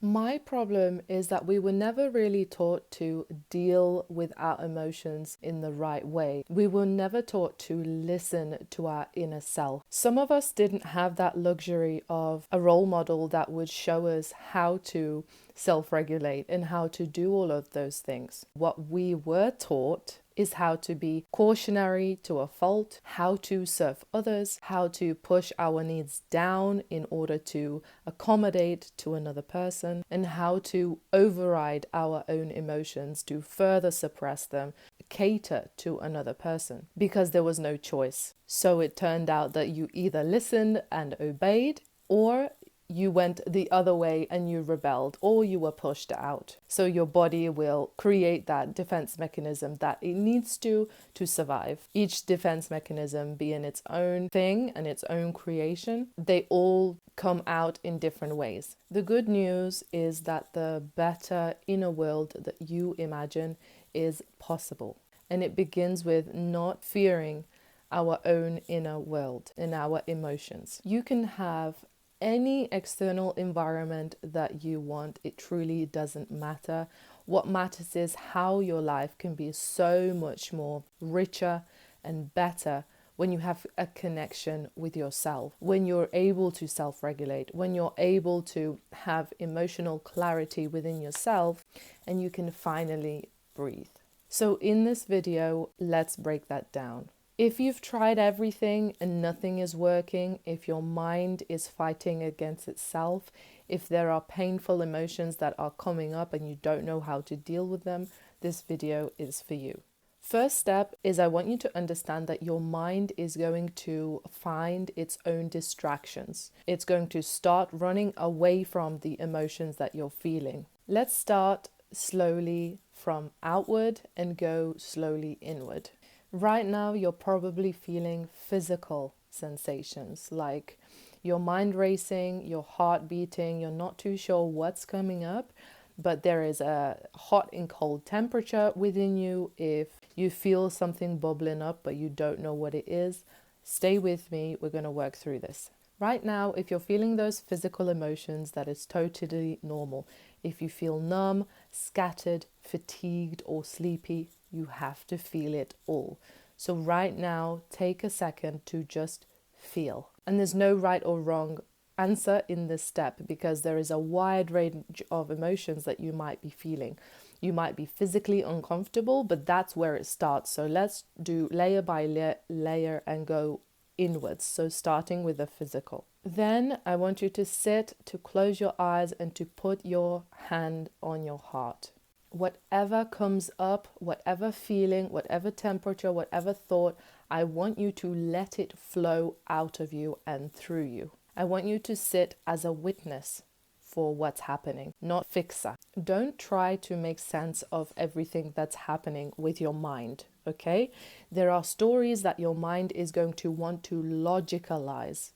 My problem is that we were never really taught to deal with our emotions in the right way. We were never taught to listen to our inner self. Some of us didn't have that luxury of a role model that would show us how to self-regulate and how to do all of those things. What we were taught is how to be cautionary to a fault, how to serve others, how to push our needs down in order to accommodate to another person, and how to override our own emotions to further suppress them, cater to another person, because there was no choice. So it turned out that you either listened and obeyed, or you went the other way and you rebelled, or you were pushed out. So your body will create that defense mechanism that it needs to survive. Each defense mechanism being its own thing and its own creation, they all come out in different ways. The good news is that the better inner world that you imagine is possible. And it begins with not fearing our own inner world and our emotions. You can have any external environment that you want. It truly doesn't matter. What matters is how your life can be so much more richer and better when you have a connection with yourself, when you're able to self-regulate, when you're able to have emotional clarity within yourself, and you can finally breathe. So in this video, let's break that down. If you've tried everything and nothing is working, if your mind is fighting against itself, if there are painful emotions that are coming up and you don't know how to deal with them, this video is for you. First step is I want you to understand that your mind is going to find its own distractions. It's going to start running away from the emotions that you're feeling. Let's start slowly from outward and go slowly inward. Right now, you're probably feeling physical sensations like your mind racing, your heart beating, you're not too sure what's coming up, but there is a hot and cold temperature within you. If you feel something bubbling up, but you don't know what it is, stay with me. We're going to work through this. Right now, if you're feeling those physical emotions, that is totally normal. If you feel numb, scattered, fatigued, or sleepy, you have to feel it all. So right now, take a second to just feel. And there's no right or wrong answer in this step because there is a wide range of emotions that you might be feeling. You might be physically uncomfortable, but that's where it starts. So let's do layer by layer and go inwards. So starting with the physical. Then I want you to sit, to close your eyes and to put your hand on your heart. Whatever comes up, whatever feeling, whatever temperature, whatever thought, I want you to let it flow out of you and through you. I want you to sit as a witness for what's happening, not fixer. Don't try to make sense of everything that's happening with your mind, okay? There are stories that your mind is going to want to logicalize.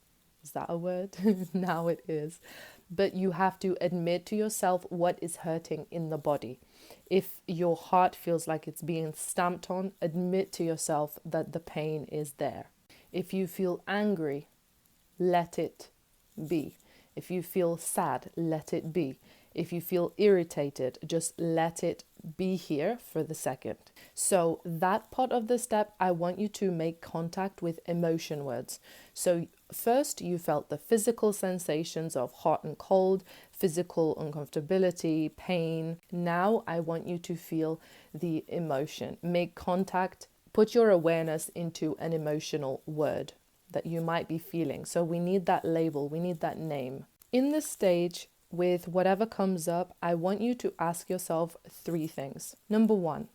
Is that a word? Now it is. But you have to admit to yourself what is hurting in the body. If your heart feels like it's being stamped on, admit to yourself that the pain is there. If you feel angry, let it be. If you feel sad, let it be. If you feel irritated, just let it be here for the second. So that part of the step, I want you to make contact with emotion words. So first you felt the physical sensations of hot and cold, physical uncomfortability, pain. Now I want you to feel the emotion. Make contact, put your awareness into an emotional word that you might be feeling. So we need that label, we need that name. In this stage, with whatever comes up, I want you to ask yourself 3 things. Number 1,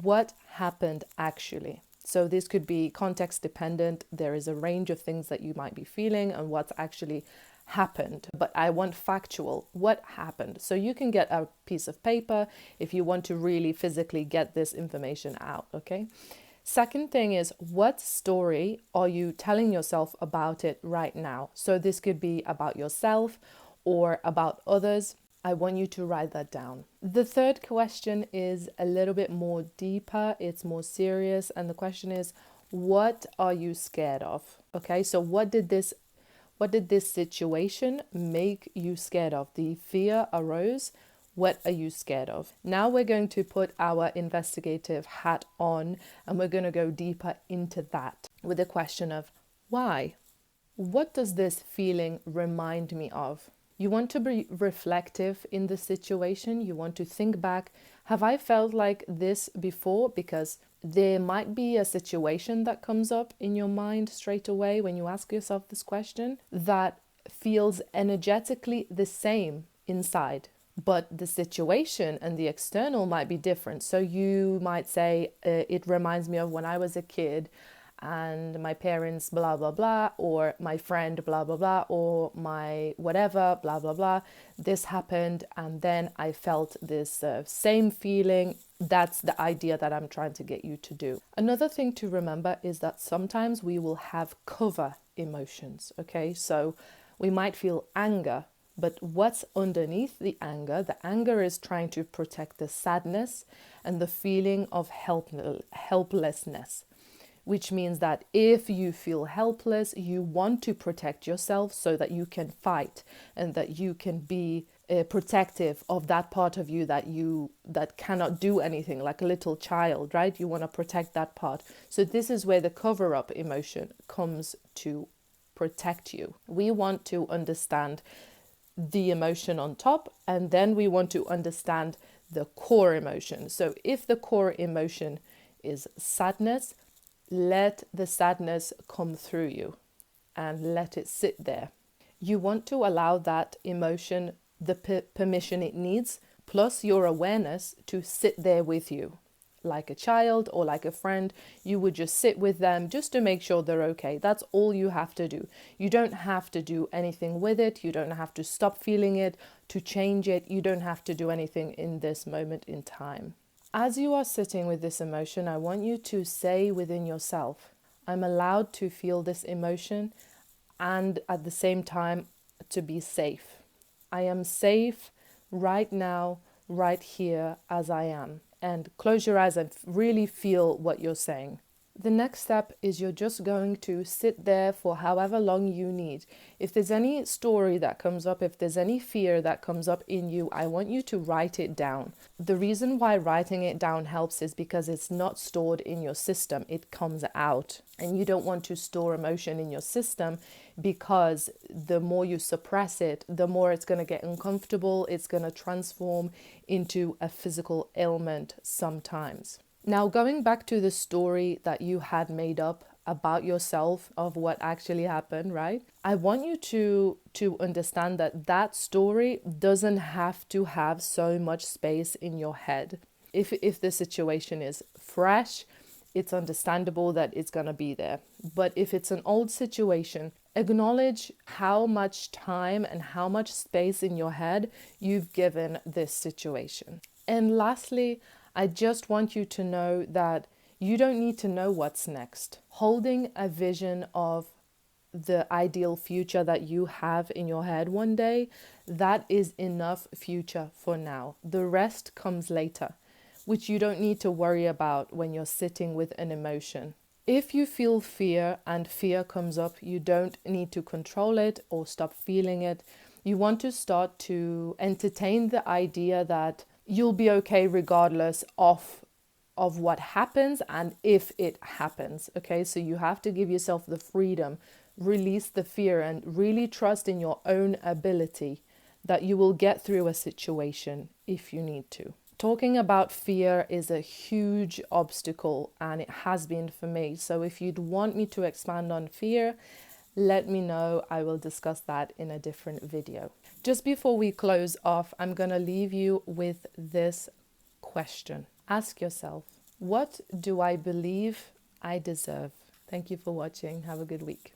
what happened actually? So this could be context dependent. There is a range of things that you might be feeling and what's actually happened. But I want factual. What happened? So you can get a piece of paper if you want to really physically get this information out, okay? Second thing is, what story are you telling yourself about it right now? So this could be about yourself or about others. I want you to write that down. The third question is a little bit more deeper. It's more serious. And the question is, what are you scared of? Okay, so what did this What did this situation make you scared of? The fear arose. What are you scared of? Now we're going to put our investigative hat on and we're going to go deeper into that with the question of why? What does this feeling remind me of? You want to be reflective in the situation. You want to think back. Have I felt like this before? Because there might be a situation that comes up in your mind straight away when you ask yourself this question that feels energetically the same inside. But the situation and the external might be different. So you might say, it reminds me of when I was a kid and my parents blah blah blah, or my friend blah blah blah, or my whatever blah blah blah, this happened and then I felt this same feeling. That's the idea that I'm trying to get you to do. Another thing to remember is that sometimes we will have cover emotions. Okay, so we might feel anger, but what's underneath the anger? The anger is trying to protect the sadness and the feeling of helplessness, which means that if you feel helpless, you want to protect yourself so that you can fight and that you can be protective of that part of you that cannot do anything, like a little child, right? You want to protect that part. So this is where the cover-up emotion comes to protect you. We want to understand the emotion on top, and then we want to understand the core emotion. So if the core emotion is sadness, let the sadness come through you and let it sit there. You want to allow that emotion the permission it needs, plus your awareness, to sit there with you. Like a child or like a friend, you would just sit with them just to make sure they're okay. That's all you have to do. You don't have to do anything with it. You don't have to stop feeling it, to change it. You don't have to do anything in this moment in time. As you are sitting with this emotion, I want you to say within yourself, I'm allowed to feel this emotion and at the same time to be safe. I am safe right now, right here as I am. And close your eyes and really feel what you're saying. The next step is you're just going to sit there for however long you need. If there's any story that comes up, if there's any fear that comes up in you, I want you to write it down. The reason why writing it down helps is because it's not stored in your system. It comes out. And you don't want to store emotion in your system, because the more you suppress it, the more it's going to get uncomfortable. It's going to transform into a physical ailment sometimes. Now, going back to the story that you had made up about yourself of what actually happened, right? I want you to understand that that story doesn't have to have so much space in your head. If the situation is fresh, it's understandable that it's going to be there. But if it's an old situation, acknowledge how much time and how much space in your head you've given this situation. And lastly, I just want you to know that you don't need to know what's next. Holding a vision of the ideal future that you have in your head one day, that is enough future for now. The rest comes later, which you don't need to worry about when you're sitting with an emotion. If you feel fear and fear comes up, you don't need to control it or stop feeling it. You want to start to entertain the idea that you'll be okay regardless of what happens and if it happens. Okay, so you have to give yourself the freedom, release the fear, and really trust in your own ability that you will get through a situation if you need to. Talking about fear is a huge obstacle, and it has been for me. So if you'd want me to expand on fear, let me know. I will discuss that in a different video. Just before we close off, I'm going to leave you with this question. Ask yourself, what do I believe I deserve? Thank you for watching. Have a good week.